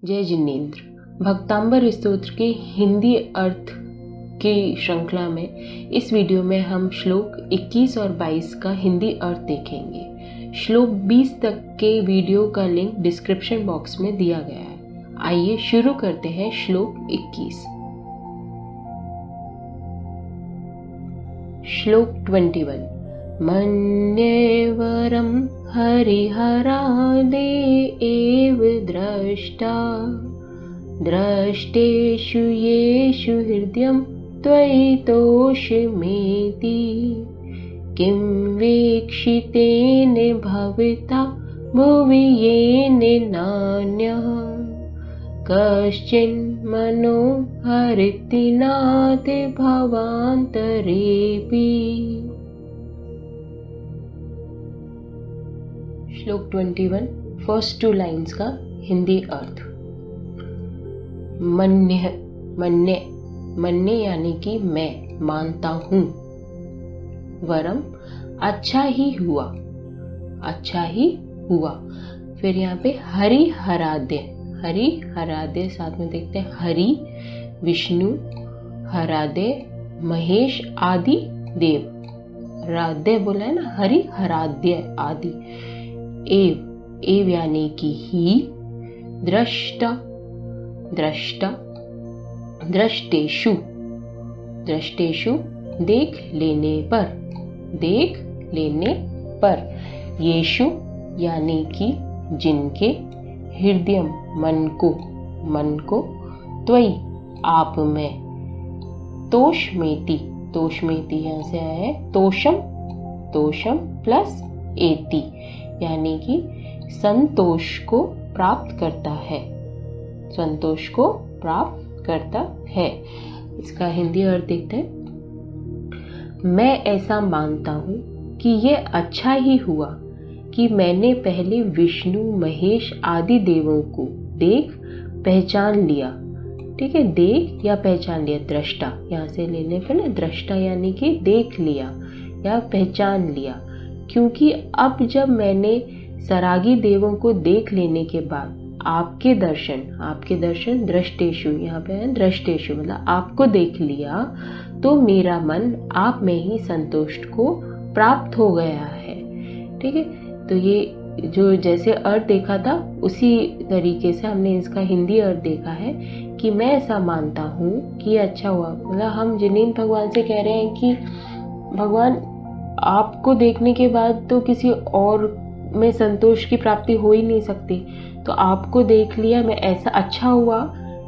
जय जिनेन्द्र। भक्तांबर स्तोत्र के हिंदी अर्थ की श्रृंखला में इस वीडियो में हम श्लोक 21 और 22 का हिंदी अर्थ देखेंगे। श्लोक 20 तक के वीडियो का लिंक डिस्क्रिप्शन बॉक्स में दिया गया है। आइए शुरू करते हैं श्लोक 21। श्लोक 21। मन्येवरं हरिहरादे एव द्रष्टा द्रष्टेषु येषु हृदयं त्वयि तोषमेति किं वीक्षितेन भविता भुवि येन नान्यः कश्चिन्मनो हरति नाति भवान्तरेऽपि। श्लोक 21 फर्स्ट 2 लाइन्स का हिंदी अर्थ। मन्य मन्य मन्य यानी कि मैं मानता हूँ। वरम अच्छा ही हुआ, अच्छा ही हुआ। फिर यहाँ पे हरि हराद्य, हरि हराद्य साथ में देखते हैं। हरि विष्णु, हराद्य महेश आदि देव। राध्य बोला है ना, हरि हराद्य आदि। एव यानी कि ही। दृष्टा दृष्टा दृष्टेषु दृष्टेषु देख लेने पर, देख लेने पर। येषु यानी कि जिनके, हृदयम मन को, त्वयि आप में, तोषमेति, तोषमेति यहाँ से आया है तोषम प्लस एति यानी कि संतोष को प्राप्त करता है, संतोष को प्राप्त करता है। इसका हिंदी अर्थ देखते हैं। मैं ऐसा मानता हूँ कि ये अच्छा ही हुआ कि मैंने पहले विष्णु महेश आदि देवों को देख पहचान लिया। ठीक है, देख या पहचान लिया। दृष्टा यहाँ से लेने पर ना, दृष्टा यानी कि देख लिया या पहचान लिया। क्योंकि अब जब मैंने सरागी देवों को देख लेने के बाद आपके दर्शन दृष्टेषु, यहाँ पे है दृष्टेषु मतलब आपको देख लिया, तो मेरा मन आप में ही संतोष को प्राप्त हो गया है। ठीक है, तो ये जो जैसे अर्थ देखा था उसी तरीके से हमने इसका हिंदी अर्थ देखा है कि मैं ऐसा मानता हूँ कि अच्छा हुआ। मतलब हम जिनेन्द्र भगवान से कह रहे हैं कि भगवान आपको देखने के बाद तो किसी और में संतोष की प्राप्ति हो ही नहीं सकती, तो आपको देख लिया, मैं ऐसा अच्छा हुआ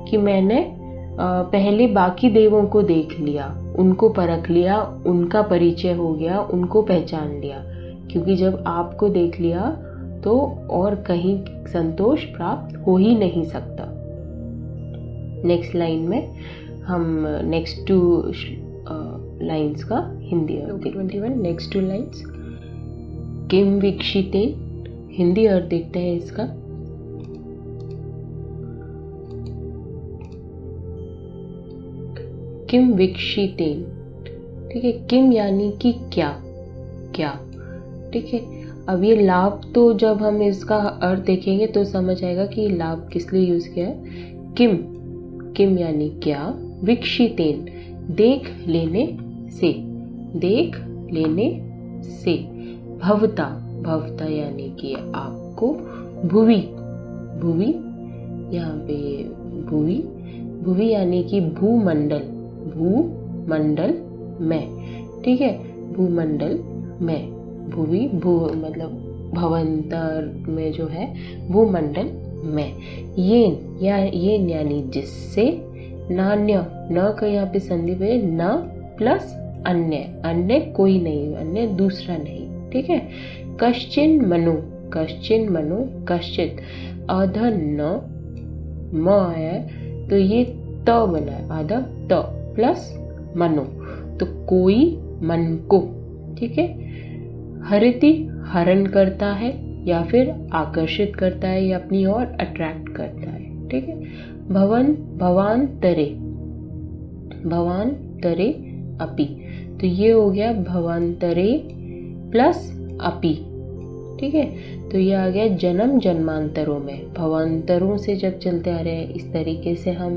कि मैंने पहले बाकी देवों को देख लिया, उनको परख लिया, उनका परिचय हो गया, उनको पहचान लिया। क्योंकि जब आपको देख लिया तो और कहीं संतोष प्राप्त हो ही नहीं सकता। नेक्स्ट लाइन में हम नेक्स्ट 2 लाइन्स का हिंदी अर्थ। 21 नेक्स्ट 2 लाइन्स। किम वीक्षितेन हिंदी अर्थ देखते हैं इसका। किम वीक्षितेन, ठीक है। किम यानी कि क्या, क्या। ठीक है, अब ये लाभ तो जब हम इसका अर्थ देखेंगे तो समझ आएगा कि लाभ किस लिए यूज किया है। किम, किम यानी क्या। वीक्षितेन देख लेने से, देख लेने से। भवता, भवता यानी कि आपको। भुवि, भुवि यहाँ पे भुवि, भुवि यानी कि भूमंडल, भूमंडल में। ठीक है, भूमंडल में। भुवि भू मतलब भवंतर में जो है, भूमंडल में। येन यानी जिससे। नान्य, न का यहाँ पे संधि पे, न प्लस अन्य, अन्य कोई नहीं, अन्य दूसरा नहीं। ठीक है। कश्चिन मनो, कश्चिन मनो, कश्चित आधा न म है तो ये त बना है, आधा त प्लस मनो, तो कोई मन को। ठीक है। हरति हरण करता है या फिर आकर्षित करता है या अपनी ओर अट्रैक्ट करता है। ठीक है। भवन, भवांतरे, भवांतरे अपि, तो ये हो गया भवांतरे प्लस अपि। ठीक है। तो ये आ गया जन्म जन्मांतरों में, भवांतरों से जब चलते आ रहे हैं इस तरीके से हम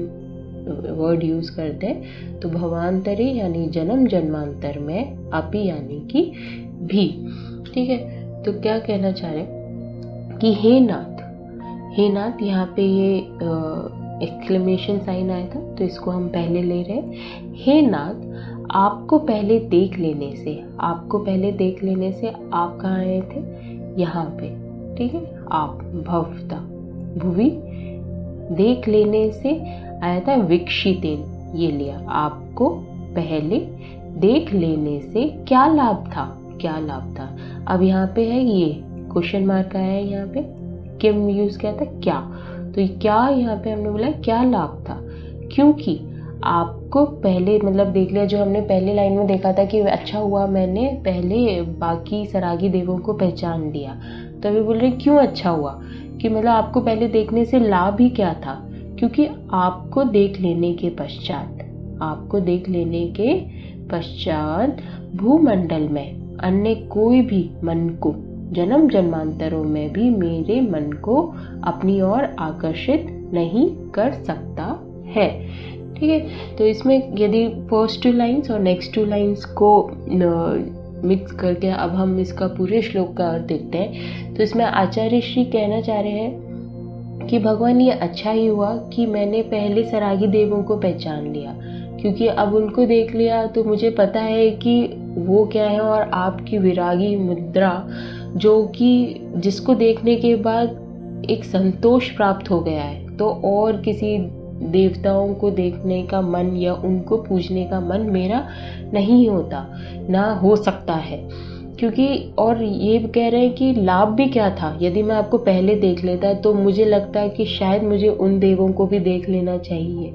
वर्ड यूज करते हैं। तो भवांतरे यानी जन्म जन्मांतर में, अपि यानी कि भी, ठीक है। तो क्या कहना चाह रहे कि हे नाथ, हे नाथ, यहाँ पे ये एक्सक्लेमेशन साइन आया था तो इसको हम पहले ले रहे हैं। हे नाथ, आपको पहले देख लेने से, आपको पहले देख लेने से, आप कहाँ आए थे, यहाँ पे, ठीक है। आप भवता भुवि, देख लेने से आया था विक्षितेन, ये लिया। आपको पहले देख लेने से क्या लाभ था, क्या लाभ था। अब यहाँ पे है ये क्वेश्चन मार्क आया है, यहाँ पे किम यूज किया था, क्या। तो क्या यहाँ पे हमने बोला क्या लाभ था, क्योंकि आपको पहले मतलब देख लिया, जो हमने पहले लाइन में देखा था कि अच्छा हुआ मैंने पहले बाकी सरागी देवों को पहचान लिया। तो अभी बोल रहे क्यों अच्छा हुआ, कि मतलब आपको पहले देखने से लाभ ही क्या था, क्योंकि आपको देख लेने के पश्चात, आपको देख लेने के पश्चात भूमंडल में अन्य कोई भी मन को, जन्म जन्मांतरों में भी मेरे मन को अपनी ओर आकर्षित नहीं कर सकता है, ठीक है। तो इसमें यदि फर्स्ट 2 लाइन्स और नेक्स्ट 2 लाइन्स को मिक्स करके अब हम इसका पूरे श्लोक का अर्थ देखते हैं। तो इसमें आचार्य श्री कहना चाह रहे हैं कि भगवान ये अच्छा ही हुआ कि मैंने पहले सरागी देवों को पहचान लिया, क्योंकि अब उनको देख लिया तो मुझे पता है कि वो क्या है, और आपकी विरागी मुद्रा जो कि जिसको देखने के बाद एक संतोष प्राप्त हो गया है, तो और किसी देवताओं को देखने का मन या उनको पूजने का मन मेरा नहीं होता, ना हो सकता है। क्योंकि और ये कह रहे हैं कि लाभ भी क्या था, यदि मैं आपको पहले देख लेता तो मुझे लगता है कि शायद मुझे उन देवों को भी देख लेना चाहिए,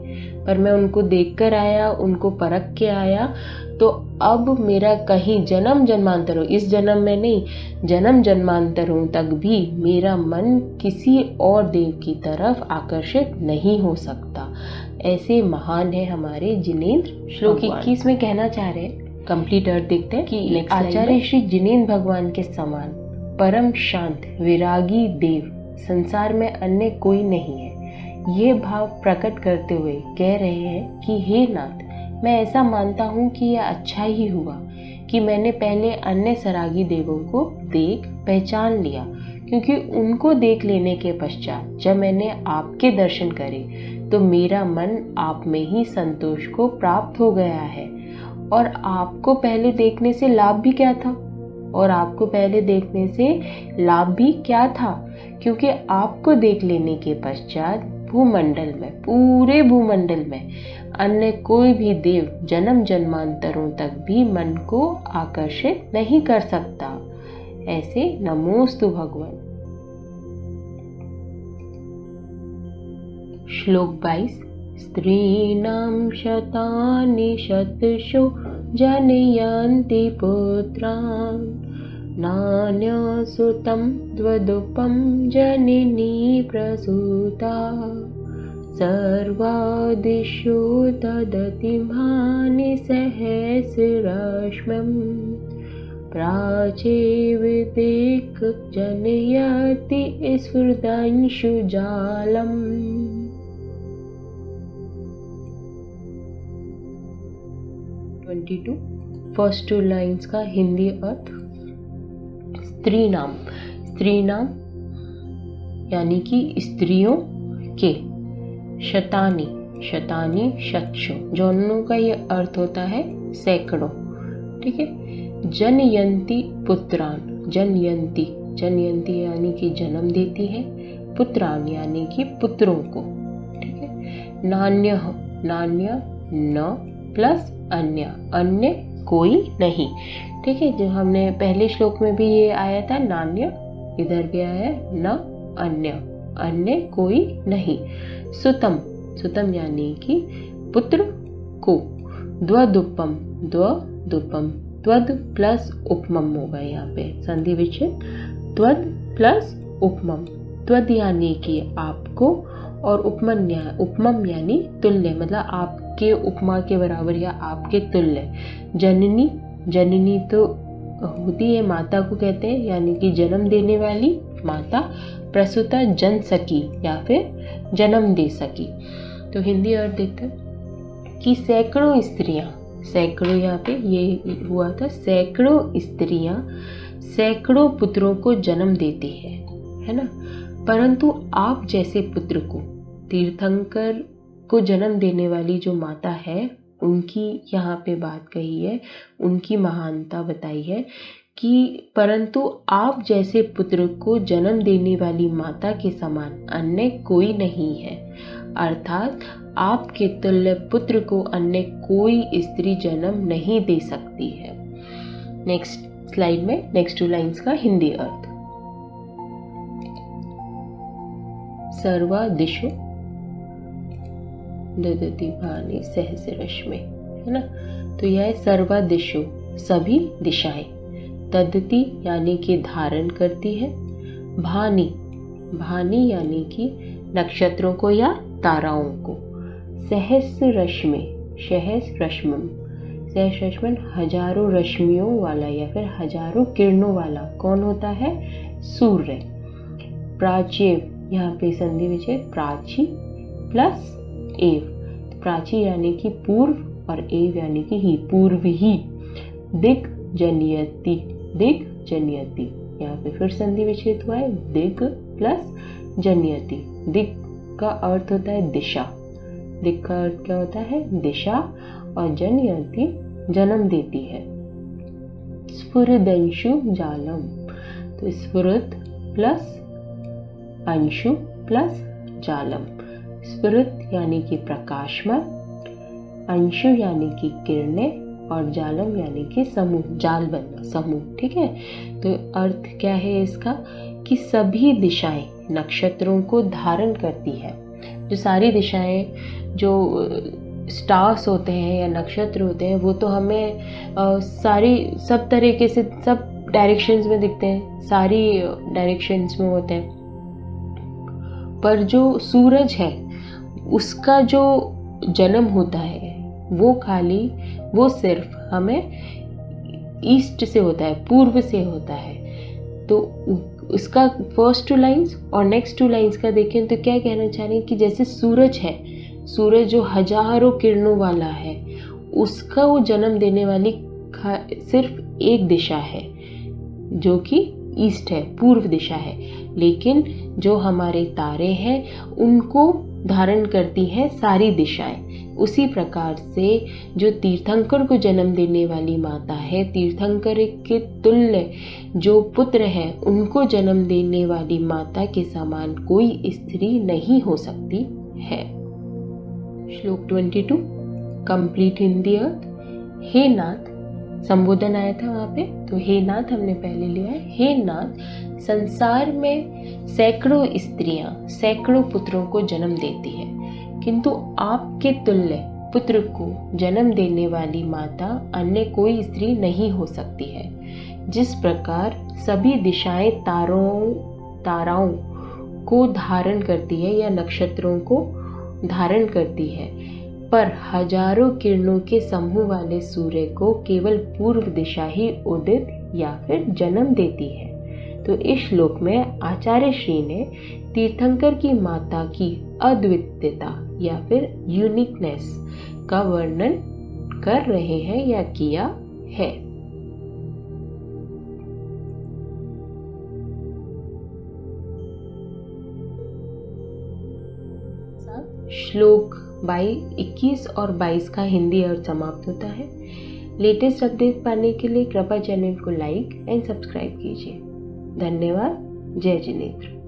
पर मैं उनको देख कर आया, उनको परख के आया। तो अब मेरा कहीं जन्म जन्मांतरों, इस जन्म में नहीं, जन्म जन्मांतरों तक भी मेरा मन किसी और देव की तरफ आकर्षित नहीं हो सकता। ऐसे महान है हमारे जिनेंद्र। श्लोक 21 में कहना चाह रहे हैं, कंप्लीट अर्थ देखते हैं कि आचार्य श्री जिनेंद्र भगवान के समान परम शांत विरागी देव संसार में अन्य कोई नहीं है। ये भाव प्रकट करते हुए कह रहे हैं कि हे नाथ, मैं ऐसा मानता हूँ कि यह अच्छा ही हुआ कि मैंने पहले अन्य सरागी देवों को देख पहचान लिया, क्योंकि उनको देख लेने के पश्चात जब मैंने आपके दर्शन करे तो मेरा मन आप में ही संतोष को प्राप्त हो गया है। और आपको पहले देखने से लाभ भी क्या था, और आपको पहले देखने से लाभ भी क्या था, क्योंकि आपको देख लेने के पश्चात भूमंडल में, पूरे भूमंडल में अन्य कोई भी देव जन्म जन्मांतरों तक भी मन को आकर्षित नहीं कर सकता। ऐसे नमोस्तु भगवान। श्लोक 22। स्त्रीणां शतानि शतशो जनयन्ति पुत्रान् नान्यसुतं द्वदुपं जननी प्रसूता सर्वादिषु ददति मानि सहस्राश्मम् प्राचेविदिक् जनयति स्फुरदंशु जालम्। 22 फर्स्ट 2 लाइन्स का हिंदी अर्थ। स्त्री नाम, स्त्री नाम यानी कि स्त्रियों के, शतानी, शतानी शतशो, दोनों का ये अर्थ होता है सैकड़ों, ठीक है। जनयंती पुत्रान, जनयंती, जनयंती यानी कि जन्म देती है, पुत्रान यानी कि पुत्रों को, ठीक है। नान्य, नान्य न प्लस अन्य, अन्य कोई नहीं, ठीक है। जो हमने पहले श्लोक में भी ये आया था नान्य, इधर भी आया है न अन्य, अन्य कोई नहीं। सुतम, सुतम यानी कि पुत्र को। द्वदुपम, द्वदुपम, द्वद प्लस उपमम होगा यहाँ पे संधि विच्छेद, द्वद प्लस उपमम। द्वद यानी कि आपको, और उपमम यानी तुल्य, मतलब आपके उपमा के बराबर या आपके तुल्य। जननी, जननी तो होती है माता को कहते हैं, यानी कि जन्म देने वाली माता। प्रसूता जन सकी या फिर जन्म दे सकी। तो हिंदी अर्थ देखते हैं कि सैकड़ों स्त्रियां, सैकड़ों यहाँ पे ये हुआ था, सैकड़ों स्त्रियां सैकड़ों पुत्रों को जन्म देती है ना, परंतु आप जैसे पुत्र को, तीर्थंकर को जन्म देने वाली जो माता है उनकी यहाँ पे बात कही है, उनकी महानता बताई है कि परंतु आप जैसे पुत्र को जन्म देने वाली माता के समान अन्य कोई नहीं है, अर्थात आपके तुल्य पुत्र को अन्य कोई स्त्री जन्म नहीं दे सकती है। नेक्स्ट स्लाइड में नेक्स्ट 2 लाइन्स का हिंदी अर्थ। सर्वा दिशो ददति भानि सहस्रश्मे, है ना। तो यह है सर्वा दिशो, सभी दिशाएं, ददति यानी कि धारण करती है, भानि, भानि यानी कि नक्षत्रों को या ताराओं को, सहस्रश्मे, सहस्रश्मम, सहस्रश्मन हजारों रश्मियों वाला या फिर हजारों किरणों वाला कौन होता है, सूर्य। प्राचीव, यहाँ पे संधि विच्छेद, प्राची प्लस एव, प्राची यानी कि पूर्व और एव यानी कि ही, पूर्व ही। दिग जनयति, दिग जनयति, यहाँ पे फिर संधि विच्छेद हुआ है, दिग प्लस जनयति। दिग का अर्थ होता है दिशा, दिग का अर्थ क्या होता है, दिशा, और जनयति जन्म देती है। स्फुरदंशु जालम, तो स्फुरद प्लस अंशु प्लस जालम। स्फुरद यानी कि प्रकाशमान, अंशु यानी कि किरणें, और जालम यानी कि समूह, जाल बनना, समूह, ठीक है। तो अर्थ क्या है इसका कि सभी दिशाएं नक्षत्रों को धारण करती है। जो सारी दिशाएं, जो स्टार्स होते हैं या नक्षत्र होते हैं, वो तो हमें सारी सब तरीके से सब डायरेक्शंस में दिखते हैं, सारी डायरेक्शंस में होते हैं, पर जो सूरज है उसका जो जन्म होता है वो सिर्फ हमें ईस्ट से होता है, पूर्व से होता है। तो उसका फर्स्ट 2 लाइन्स और नेक्स्ट 2 लाइन्स का देखें तो क्या कहना चाह रहे हैं कि जैसे सूरज है, सूरज जो हजारों किरणों वाला है, उसका वो जन्म देने वाली सिर्फ एक दिशा है जो कि ईस्ट है, पूर्व दिशा है, लेकिन जो हमारे तारे हैं उनको धारण करती है सारी दिशाएं। उसी प्रकार से जो तीर्थंकर को जन्म देने वाली माता है, तीर्थंकर के तुल्य जो पुत्र है उनको जन्म देने वाली माता के समान कोई स्त्री नहीं हो सकती है। श्लोक 22 कंप्लीट हिंदी अर्थ। हे नाथ, संबोधन आया था वहाँ पे, तो हे नाथ हमने पहले लिया है। हे नाथ, संसार में सैकड़ों स्त्रियां सैकड़ों पुत्रों को जन्म देती है, किंतु आपके तुल्य पुत्र को जन्म देने वाली माता अन्य कोई स्त्री नहीं हो सकती है। जिस प्रकार सभी दिशाएं ताराओं को धारण करती है या नक्षत्रों को धारण करती है, पर हजारों किरणों के समूह वाले सूर्य को केवल पूर्व दिशा ही उदित या फिर जन्म देती है। तो इस श्लोक में आचार्य श्री ने तीर्थंकर की माता की अद्वितीयता या फिर यूनिकनेस का वर्णन कर रहे हैं या किया है। श्लोक 21 और 22 का हिंदी अर्थ समाप्त होता है। लेटेस्ट अपडेट पाने के लिए कृपया चैनल को लाइक एंड सब्सक्राइब कीजिए। धन्यवाद। जय जिनेन्द्र।